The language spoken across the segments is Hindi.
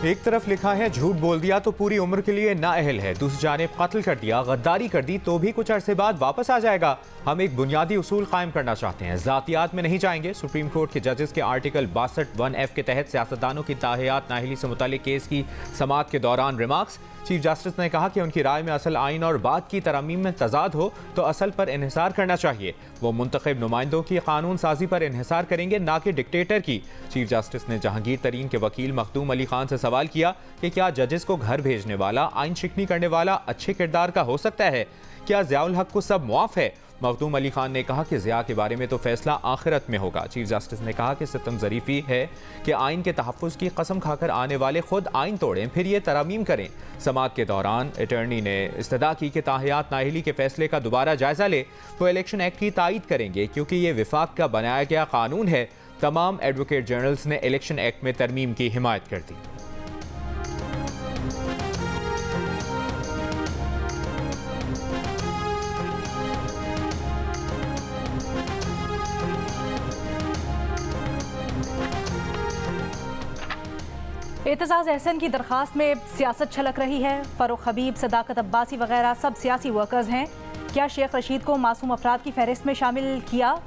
एक तरफ लिखा है झूठ बोल दिया तो पूरी उम्र के लिए नाअहल है, दूसरी जानिब कत्ल कर दिया, गद्दारी कर दी तो भी कुछ अरसे बाद वापस आ जाएगा। हम एक बुनियादी उसूल कायम करना चाहते हैं, जातियात में नहीं जाएंगे। सुप्रीम कोर्ट के जजेस के आर्टिकल 62(1)(f) के तहत सियासतदानों की ताहियात नाअहली से मुताल्लिक केस की समाअत के दौरान रिमार्क्स। चीफ जस्टिस ने कहा कि उनकी राय में असल आइन और बाद की तरमीम में तजाद हो तो असल पर इन्हिसार करना चाहिए। वो मुंतखब नुमाइंदों की कानून साजी पर इन्हिसार करेंगे, ना कि डिक्टेटर की। चीफ जस्टिस ने जहांगीर तरीन के वकील मखदूम अली खान से सवाल किया कि क्या जजेस को घर भेजने वाला, आइन शिकनी करने वाला अच्छे किरदार का हो सकता है? क्या ज़ियाउल हक को सब मुआफ है? मखदूम अली खान ने कहा कि ज़िया के बारे में तो फैसला आखिरत में होगा। चीफ जस्टिस ने कहा कि सितम ज़रीफ़ी है कि आइन के तहफ़्फ़ुज़ की कसम खाकर आने वाले खुद आइन तोड़ें, फिर ये तरमीम करें। समाअत के दौरान अटर्नी ने इस्तदा की कि ताहियात नाअहली के फैसले का दोबारा जायज़ा ले तो इलेक्शन एक्ट की तायीद करेंगे, क्योंकि ये विफाक का बनाया गया कानून है। तमाम एडवोकेट जनरल्स ने इलेक्शन एक्ट में तरमीम की हिमायत कर दी। एतजाज़ एहसन की दरख्वास्त में सियासत छलक रही है। फ़ारूक हबीब, सदाकत अब्बासी वगैरह सब सियासी वर्कर्स हैं। क्या शेख रशीद को मासूम अफराद की फहरिस्त में शामिल किया?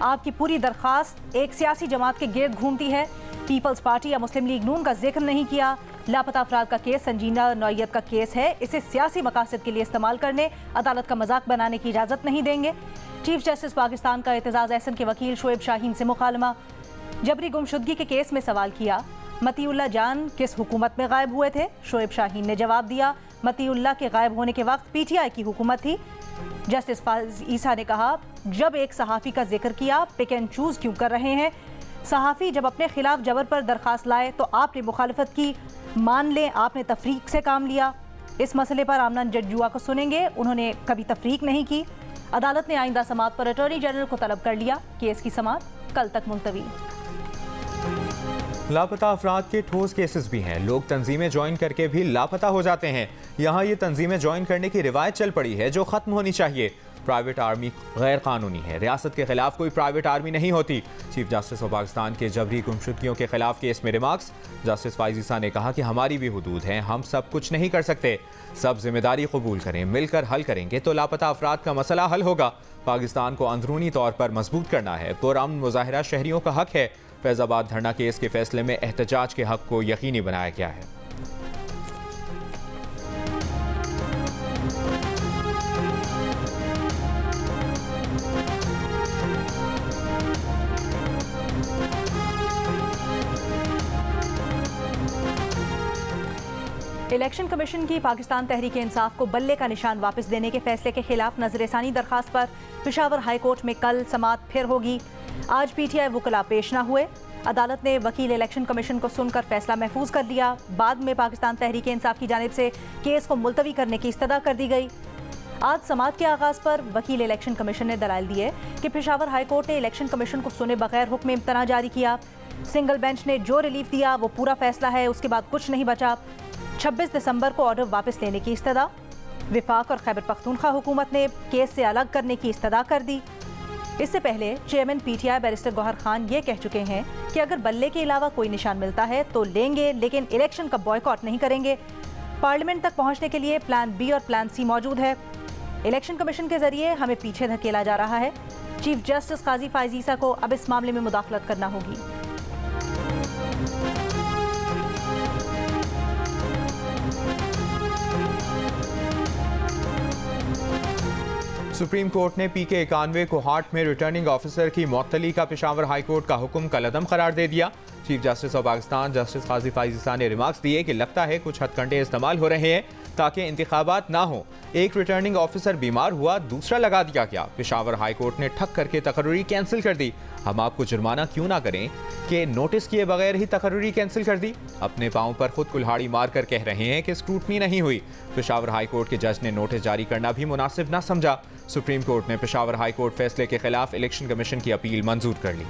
आपकी पूरी दरख्वास्त एक सियासी जमात के गिर्द घूमती है। पीपल्स पार्टी या मुस्लिम लीग नून का जिक्र नहीं किया। लापता अफराद का केस संजीदा नौइयत का केस है, इसे सियासी मकासद के लिए इस्तेमाल करने, अदालत का मजाक बनाने की इजाज़त नहीं देंगे। चीफ जस्टिस पाकिस्तान का एतजाज़ एहसन के वकील शोएब शाहीन से मुकालमा। जबरी गुमशुदगी के केस में सवाल किया, मतीउल्लाह जान किस हुकूमत में गायब हुए थे? शोएब शाहीन ने जवाब दिया, मतीउल्लाह के गायब होने के वक्त पीटीआई की हुकूमत थी। जस्टिस फाइज ईसा ने कहा, जब एक सहाफ़ी का जिक्र किया, पिक एंड चूज़ क्यों कर रहे हैं? सहाफ़ी जब अपने खिलाफ जबर पर दरख्वास्त लाए तो आपने मुखालफत की, मान लें आपने तफरीक से काम लिया। इस मसले पर आमना जजुआ को सुनेंगे, उन्होंने कभी तफरीक नहीं की। अदालत ने आइंदा समाअत पर अटॉर्नी जनरल को तलब कर लिया। केस की समाअत कल तक मुलतवी। लापता अफराद के ठोस केसेस भी हैं। लोग तंजीमें ज्वाइन करके भी लापता हो जाते हैं। यहाँ ये तंजीमें ज्वाइन करने की रिवायत चल पड़ी है जो ख़त्म होनी चाहिए। प्राइवेट आर्मी गैर कानूनी है, रियासत के खिलाफ कोई प्राइवेट आर्मी नहीं होती। चीफ जस्टिस ऑफ पाकिस्तान के जबरी गुमशुदगियों के खिलाफ केस में रिमार्क्स। जस्टिस फाइज ईसा ने कहा कि हमारी भी हुदूद हैं, हम सब कुछ नहीं कर सकते। सब जिम्मेदारी कबूल करें, मिलकर हल करेंगे तो लापता अफराद का मसला हल होगा। पाकिस्तान को अंदरूनी तौर पर मजबूत करना है। पुरअमन मुजाहिरा शहरियों का हक है। फैजाबाद धरना केस के फैसले में एहतजाज के हक को यकीनी बनाया गया है। इलेक्शन कमीशन की पाकिस्तान तहरीक इंसाफ को बल्ले का निशान वापस देने के फैसले के खिलाफ नजरसानी दरखास्त पर पेशावर हाई कोर्ट में कल समाअत फिर होगी। आज पीटीआई वकला पेश न हुए। अदालत ने वकील इलेक्शन कमीशन को सुनकर फैसला महफूज कर लिया। बाद में पाकिस्तान तहरीक इंसाफ की जानिब से केस को मुलतवी करने की इस्तदा कर दी गई। आज समाअत के आगाज़ पर वकील इलेक्शन कमीशन ने दलाइल दिए कि पेशावर हाई कोर्ट ने इलेक्शन कमीशन को सुने बगैर हुक्म इम्तना जारी किया। सिंगल बेंच ने जो रिलीफ दिया वो पूरा फैसला है, उसके बाद कुछ नहीं बचा। 26 दिसंबर को ऑर्डर वापस लेने की इस्तदा। विफाक और खैबर पख्तूनख्वा हुकूमत ने केस से अलग करने की इस्तदा कर दी। इससे पहले chairman PTI barrister Gohar Khan ये कह चुके हैं कि अगर बल्ले के अलावा कोई निशान मिलता है तो लेंगे, लेकिन इलेक्शन का बॉयकॉट नहीं करेंगे। पार्लियामेंट तक पहुंचने के लिए प्लान बी और प्लान सी मौजूद है। इलेक्शन कमीशन के जरिए हमें पीछे धकेला जा रहा है। चीफ जस्टिस काजी फाइज ईसा को अब इस मामले में मुदाखलत करना होगी। सुप्रीम कोर्ट ने PK 91 को हाट में रिटर्निंग ऑफिसर की मअतली का पेशावर हाई कोर्ट का हुक्म कलअदम करार दे दिया। Chief justice of Pakistan justice Qazi Faez Isa ने रिमार्क्स दिए कि लगता है कुछ हथकंडे इस्तेमाल हो रहे हैं ताकि इंतखाबात ना हो। एक रिटर्निंग ऑफिसर बीमार हुआ, दूसरा लगा दिया गया। पेशावर हाई कोर्ट ने ठक करके तकर्री कैंसिल कर दी। हम आपको जुर्माना क्यों ना करें कि नोटिस किए बगैर ही तकर्री कैंसिल कर दी। अपने पाँव पर खुद कुल्हाड़ी मार कर कह रहे हैं कि स्क्रूटनी नहीं हुई। पेशावर हाई कोर्ट के जज ने नोटिस जारी करना भी मुनासिब ना समझा। सुप्रीम कोर्ट ने पेशावर हाई कोर्ट फैसले के खिलाफ इलेक्शन कमीशन की अपील मंजूर कर ली।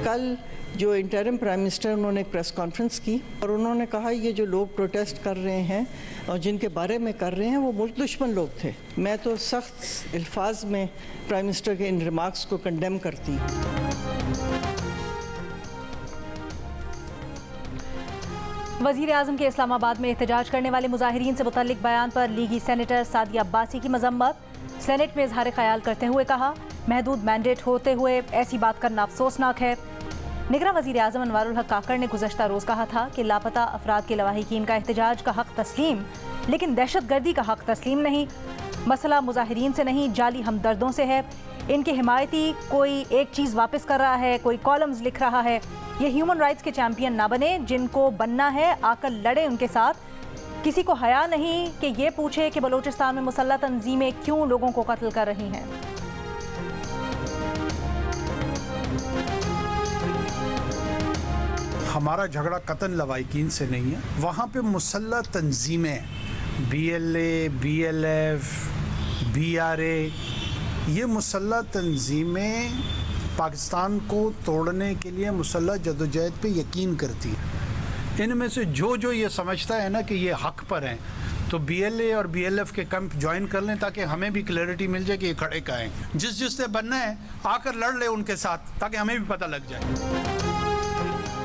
कल जो इंटरिम प्राइम मिनिस्टर उन्होंने एक प्रेस कॉन्फ्रेंस की और उन्होंने कहा ये जो लोग प्रोटेस्ट कर रहे हैं और जिनके बारे में कर रहे हैं वो मुल्क दुश्मन लोग थे। मैं तो सख्त अल्फाज में प्राइम मिनिस्टर के इन रिमार्क्स को कंडेम करती हूँ। वज़ीर आज़म के इस्लामाबाद में एहतजाज करने वाले मुजाहिरीन से मुतल्लिक बयान पर लीगी सेनेटर सादिया अब्बासी की मजम्मत। सेनेट में इजहार ख्याल करते हुए कहा, महदूद मैंडेट होते हुए ऐसी बात करना अफसोसनाक है। निगरान वज़ीर आज़म अनवारुल हक काकड़ ने गुज़श्ता रोज़ कहा था कि लापता अफराद के लवाहिकीन का एहतजाज का हक तस्लीम, लेकिन दहशतगर्दी का हक तस्लीम नहीं। मसला मुजाहिरीन से नहीं, जाली हमदर्दों से है। इनके हिमायती कोई एक चीज़ वापस कर रहा है, कोई कॉलम्स लिख रहा है। ये ह्यूमन राइट्स के चैंपियन ना बने, जिनको बनना है आकर लड़े उनके साथ। किसी को हया नहीं कि ये पूछे कि बलूचिस्तान में मुसल्लह तंजीमें क्यों लोगों को कत्ल कर रही हैं। हमारा झगड़ा कतन लवाइकीन से नहीं है, वहाँ पे मुसल्लह तंजीमें BLA, BLF, BRA, ये मुसल्लह तंजीमें पाकिस्तान को तोड़ने के लिए मुसल्लह जदोजहद पे यकीन करती है। इनमें से जो ये समझता है ना कि ये हक पर हैं, तो BLA और BLF के कैंप ज्वाइन कर लें ताकि हमें भी क्लैरिटी मिल जाए कि ये खड़े का हैं। जिससे बनना है आकर लड़ ले उनके साथ, ताकि हमें भी पता लग जाए।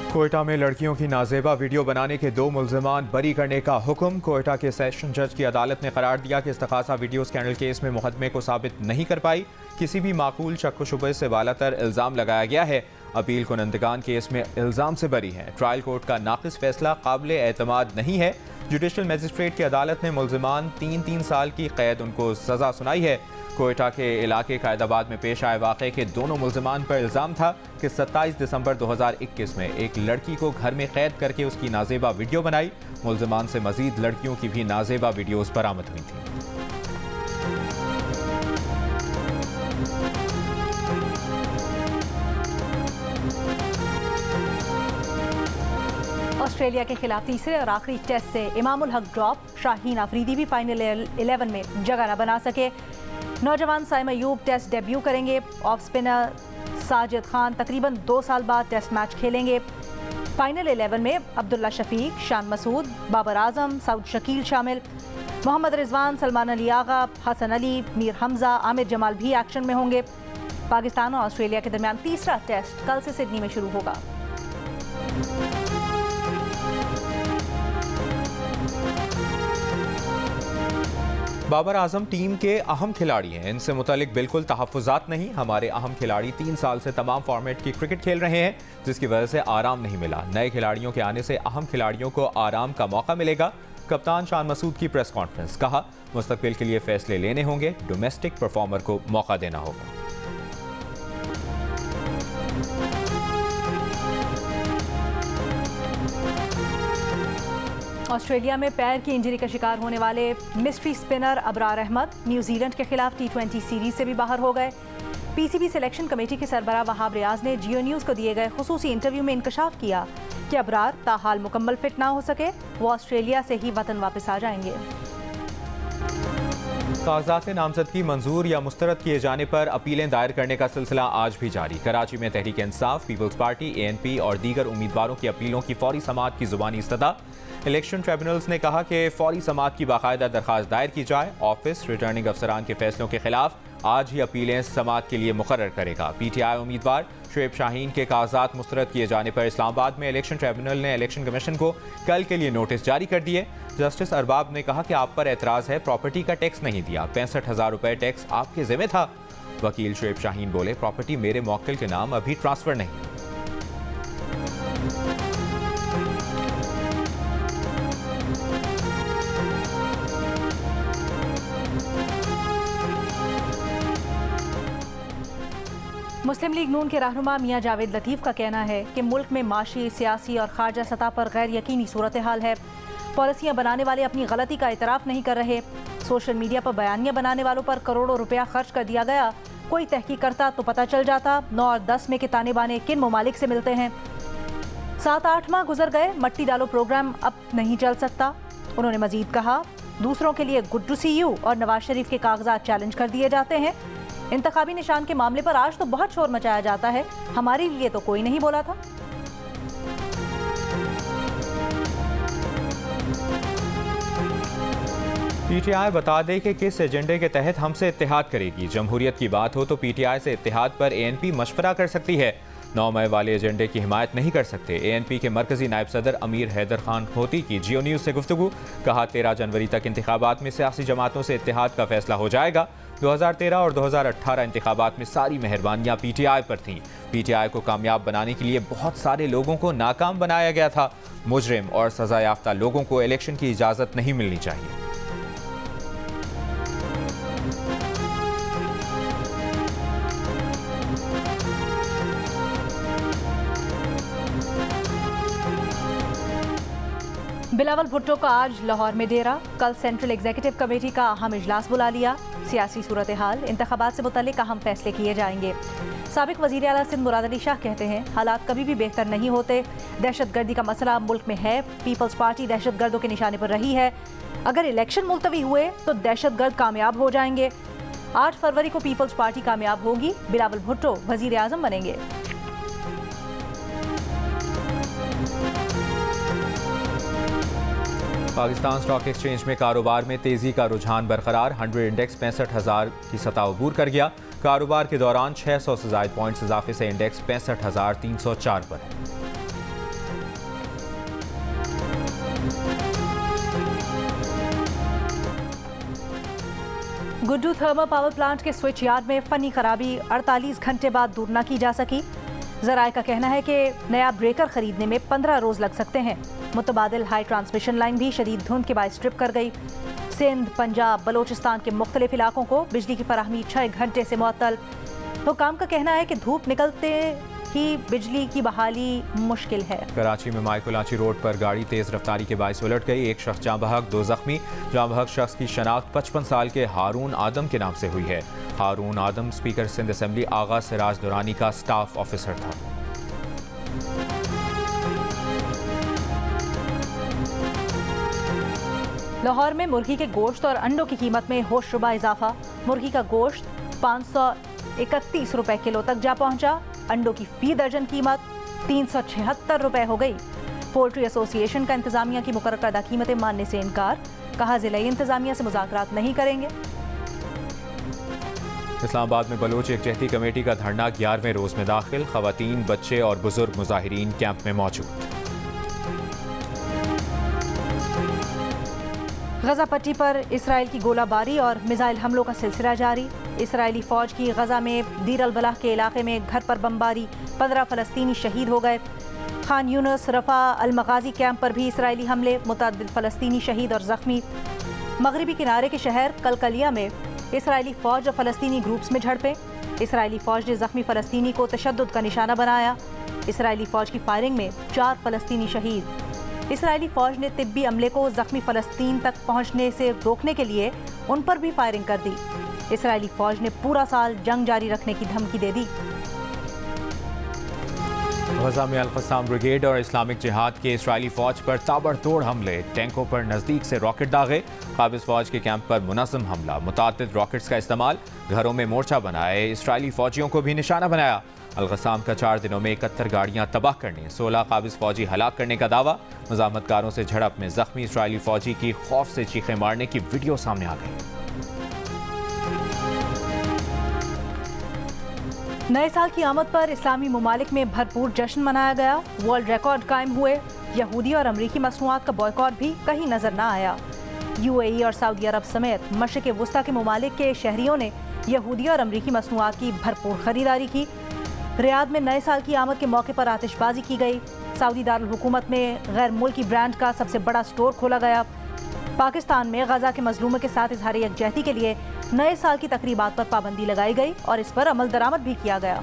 कोयटा में लड़कियों की नाजेबा वीडियो बनाने के 2 मुल्ज़िमान बरी करने का हुक्म। कोयटा के सेशन जज की अदालत ने करार दिया कि इस्तग़ासा वीडियो स्कैंडल केस में मुकदमे को साबित नहीं कर पाई। किसी भी माकूल शक व शुबे से बालातर इल्ज़ाम लगाया गया है। अपील कुनंदगान केस में इल्ज़ाम से बरी है। ट्रायल कोर्ट का नाक़िस फैसला काबिल एतमाद नहीं है। जुडिशल मजिस्ट्रेट की अदालत ने मुल्ज़िमान 3 साल की कैद उनको सज़ा सुनाई है। कोयटा के इलाके कायदाबाद में पेश आए वाक़े के दोनों मुल्ज़िमान पर इल्ज़ाम था कि 27 दिसंबर 2021 में एक लड़की को घर में कैद करके उसकी नाजेबा वीडियो बनाई। मुल्ज़िमान से मज़ीद लड़कियों की भी नाजेबा वीडियोज़ बरामद हुई थी। ऑस्ट्रेलिया के खिलाफ तीसरे और आखिरी टेस्ट से इमामुल हक ड्रॉप। शाहीन अफरीदी भी फाइनल 11 में जगह न बना सके। नौजवान साइम अयूब टेस्ट डेब्यू करेंगे। ऑफ स्पिनर साजिद खान तकरीबन 2 साल बाद टेस्ट मैच खेलेंगे। फाइनल 11 में अब्दुल्ला शफीक, शान मसूद, बाबर आजम, सऊद शकील शामिल। मोहम्मद रिजवान, सलमान अली आगा, हसन अली, मीर हमजा, आमिर जमाल भी एक्शन में होंगे। पाकिस्तान और ऑस्ट्रेलिया के दरमियान तीसरा टेस्ट कल से सिडनी में शुरू होगा। बाबर आजम टीम के अहम खिलाड़ी हैं, इनसे मुतालिक बिल्कुल तहफ़्फ़ुज़ात नहीं। हमारे अहम खिलाड़ी 3 साल से तमाम फॉर्मेट की क्रिकेट खेल रहे हैं, जिसकी वजह से आराम नहीं मिला। नए खिलाड़ियों के आने से अहम खिलाड़ियों को आराम का मौका मिलेगा। कप्तान शान मसूद की प्रेस कॉन्फ्रेंस, कहा मुस्तकबिल के लिए फैसले लेने होंगे, डोमेस्टिक परफॉर्मर को मौका देना होगा। ऑस्ट्रेलिया में पैर की इंजरी का शिकार होने वाले mystery spinner Abrar Ahmed New Zealand के खिलाफ T20 सीरीज से भी बाहर हो गए। PCB सिलेक्शन कमेटी के सरबराह वहाब रियाज ने जियो न्यूज़ को दिए गए खुसूसी इंटरव्यू में इंकशाफ किया कि अबरार ताहाल मुकम्मल फिट ना हो सके, वो ऑस्ट्रेलिया से ही वतन वापस आ जाएंगे। कागजात नामजदगी मंजूर या मुस्तरद किए जाने पर अपीलें दायर करने का सिलसिला आज भी जारी। कराची में Tehreek Insaf, peoples party, ANP और दीगर उम्मीदवारों की अपीलों की फौरी समाअत की जुबानी इस्तदा। इलेक्शन ट्रिब्यूनल्स ने कहा कि फौरी समाअत की बाकायदा दरख्वास्त दायर की जाए। ऑफिस रिटर्निंग अफसरान के फैसलों के खिलाफ आज ही अपीलें समाअत के लिए मुकर्रर करेगा। PTI उम्मीदवार शुएब शाहीन के कागजात मुस्तरद किए जाने पर इस्लामाबाद में इलेक्शन ट्रिब्यूनल ने इलेक्शन कमीशन को कल के लिए नोटिस जारी कर दिए। जस्टिस अरबाब ने कहा कि आप पर एतराज़ है, प्रॉपर्टी का टैक्स नहीं दिया, 65,000 रुपये टैक्स आपके ज़िम्मे था। वकील शुएब शाहीन बोले, प्रॉपर्टी मेरे मौक्किल के नाम अभी ट्रांसफ़र नहीं। मुस्लिम लीग नून के रहनुमा मियां जावेद लतीफ़ का कहना है कि मुल्क में माशी, सियासी और खारजा सतह पर गैर यकीनी सूरत हाल है। पॉलिसियाँ बनाने वाले अपनी गलती का इतराफ़ नहीं कर रहे। सोशल मीडिया पर बयानियाँ बनाने वालों पर करोड़ों रुपया खर्च कर दिया गया। कोई तहकीक करता तो पता चल जाता 9 और 10 में के ताने बाने किन ममालिक से मिलते हैं। 7-8 माह गुजर गए, मट्टी डालो प्रोग्राम अब नहीं चल सकता। उन्होंने मजीद कहा, दूसरों के लिए गुड टू सी यू और नवाज शरीफ के कागजात चैलेंज कर दिए जाते हैं। इंतखाबी निशान के मामले पर आज तो बहुत शोर मचाया जाता है, हमारे लिए तो कोई नहीं बोला था। PTI बता दे कि किस एजेंडे के तहत हमसे इत्तेहाद करेगी। जमहूरियत की बात हो तो PTI से इत्तेहाद पर ANP मशवरा कर सकती है। 9 मई वाले एजेंडे की हिमायत नहीं कर सकते। ANP के मरकजी नायब सदर अमीर हैदर खान खोती की जियो न्यूज़ से गुफ्तगू। कहा 13 जनवरी तक इंतखाबात में सियासी जमातों से इत्तेहाद का फैसला हो जाएगा। 2013 और 2018 इंतखाबात में सारी मेहरबानियां PTI पर थीं। PTI को कामयाब बनाने के लिए बहुत सारे लोगों को नाकाम बनाया गया था। मुजरिम और सजा याफ्ता लोगों को इलेक्शन की इजाज़त नहीं मिलनी चाहिए। बिलावल भुट्टो का आज लाहौर में डेरा। कल सेंट्रल एग्जीक्यूटिव कमेटी का अहम इजलास बुला लिया। सियासी सूरत हाल, इंतखाबात से मुतल्लिक अहम फैसले किए जाएंगे। साबिक वज़ीर आला सिंध मुराद अली शाह कहते हैं हालात कभी भी बेहतर नहीं होते। दहशत गर्दी का मसला मुल्क में है। पीपल्स पार्टी दहशत गर्दों के निशाने पर रही है। अगर इलेक्शन मुलतवी हुए तो दहशत गर्द कामयाब हो जाएंगे। 8 फरवरी को पीपल्स पार्टी कामयाब होगी। बिलावल भुट्टो वज़ीर आज़म बनेंगे। पाकिस्तान स्टॉक एक्सचेंज में कारोबार में तेजी का रुझान बरकरार। 100 इंडेक्स 65,000 की सतह अबूर कर गया। कारोबार के दौरान 600 से ज़ायद पॉइंट्स इजाफे से इंडेक्स 65,304 पर है। गुड्डू थर्मल पावर प्लांट के स्विच यार्ड में फनी खराबी 48 घंटे बाद दूर न की जा सकी। ज़राए का कहना है कि नया ब्रेकर खरीदने में 15 रोज लग सकते हैं। मुतबादिल हाई ट्रांसमिशन लाइन भी शदीद धुंध के बाद स्ट्रिप कर गई। सिंध, पंजाब, बलोचिस्तान के मुख्तलिफ इलाकों को बिजली की फराहमी 6 घंटे से मुअत्तल। हुकाम का कहना है कि धूप निकलते ही बिजली की बहाली मुश्किल है। कराची में माइकोलाची रोड पर गाड़ी तेज रफ्तारी के बायस उलट गई। एक शख्स जाँ बहक, 2 जख्मी। जाँ बहक शख्स की शनाख्त 55 साल के हारून आदम के नाम से हुई है। हारून आदम स्पीकर सिंध असेंबली आगा सिराज दुरानी का स्टाफ ऑफिसर था। लाहौर में मुर्गी के गोश्त और अंडों की कीमत में होशरुबा इजाफा। मुर्गी का गोश्त 531 रुपए किलो तक जा पहुंचा। अंडों की फी दर्जन कीमत 376 रुपए हो गई। पोल्ट्री एसोसिएशन का इंतजामिया की मुकर्रर करदा कीमतें मानने से इनकार। कहा जिला इंतजामिया से मुज़ाकरात नहीं करेंगे। इस्लामाबाद में बलोच एकजहती कमेटी का धरना 11वें रोज में दाखिल। खवातीन, बच्चे और बुजुर्ग मुजाहिरीन कैंप में मौजूद। गजा पट्टी पर इसराइल की गोलाबारी और मिसाइल हमलों का सिलसिला जारी। इसराइली फौज की गजा में दीर अल बलाह के इलाके में घर पर बमबारी, 15 फलस्तीनी शहीद हो गए। खान यूनुस, रफा, अल मगाजी कैंप पर भी इसराइली हमले, मुतअद्दिद फलस्तीनी शहीद और जख्मी। मगरबी किनारे के शहर कलकलिया में इसराइली फौज और फलस्तीनी ग्रुप्स में झड़पें। इसराइली फौज ने जख्मी फलस्तीनी को तशद्दुद का निशाना बनाया। इसराइली फौज की फायरिंग में 4 फलस्तीनी शहीद। इसराइली फौज ने तिब्बी अमले को जख्मी फलस्तीन तक पहुंचने से रोकने के लिए उन पर भी फायरिंग कर दी। इसराइली फौज ने पूरा साल जंग जारी रखने की धमकी दे दी। गजा में अल-क़स्साम ब्रिगेड और इस्लामिक जिहाद के इसराइली फौज पर ताबड़तोड़ हमले। टैंकों पर नज़दीक से रॉकेट दागे। काबिज़ फौज के कैंप पर मुनज़्ज़म हमला। मुतअद्दिद रॉकेट्स का इस्तेमाल। घरों में मोर्चा बनाए। इसराइली फौजियों को भी निशाना बनाया। अल-क़स्साम का 4 दिनों में 71 गाड़ियां तबाह करने, 16 काबिज़ फौजी हलाक करने का दावा। मुज़ाहमतकारों से झड़प में जख्मी इसराइली फौजी की खौफ से चीखें मारने की वीडियो सामने आ गई। नए साल की आमद पर इस्लामी ममालिक में भरपूर जश्न मनाया गया। वर्ल्ड रिकॉर्ड कायम हुए। यहूदी और अमरीकी मसनूआत का बॉयकॉट भी कहीं नजर न आया। UAE और सऊदी अरब समेत मशरिक़ वुस्ता के ममालिक के शहरियों ने यहूदी और अमरीकी मसनूआत की भरपूर खरीदारी की। रियाद में नए साल की आमद के मौके पर आतिशबाजी की गई। सऊदी दारुल हुकूमत में गैर मुल्की ब्रांड का सबसे बड़ा स्टोर खोला गया। पाकिस्तान में गजा के मजलूमों के साथ इजहार यकजहती के लिए नए साल की तकरीबात पर पाबंदी लगाई गई और इस पर अमल दरामद भी किया गया।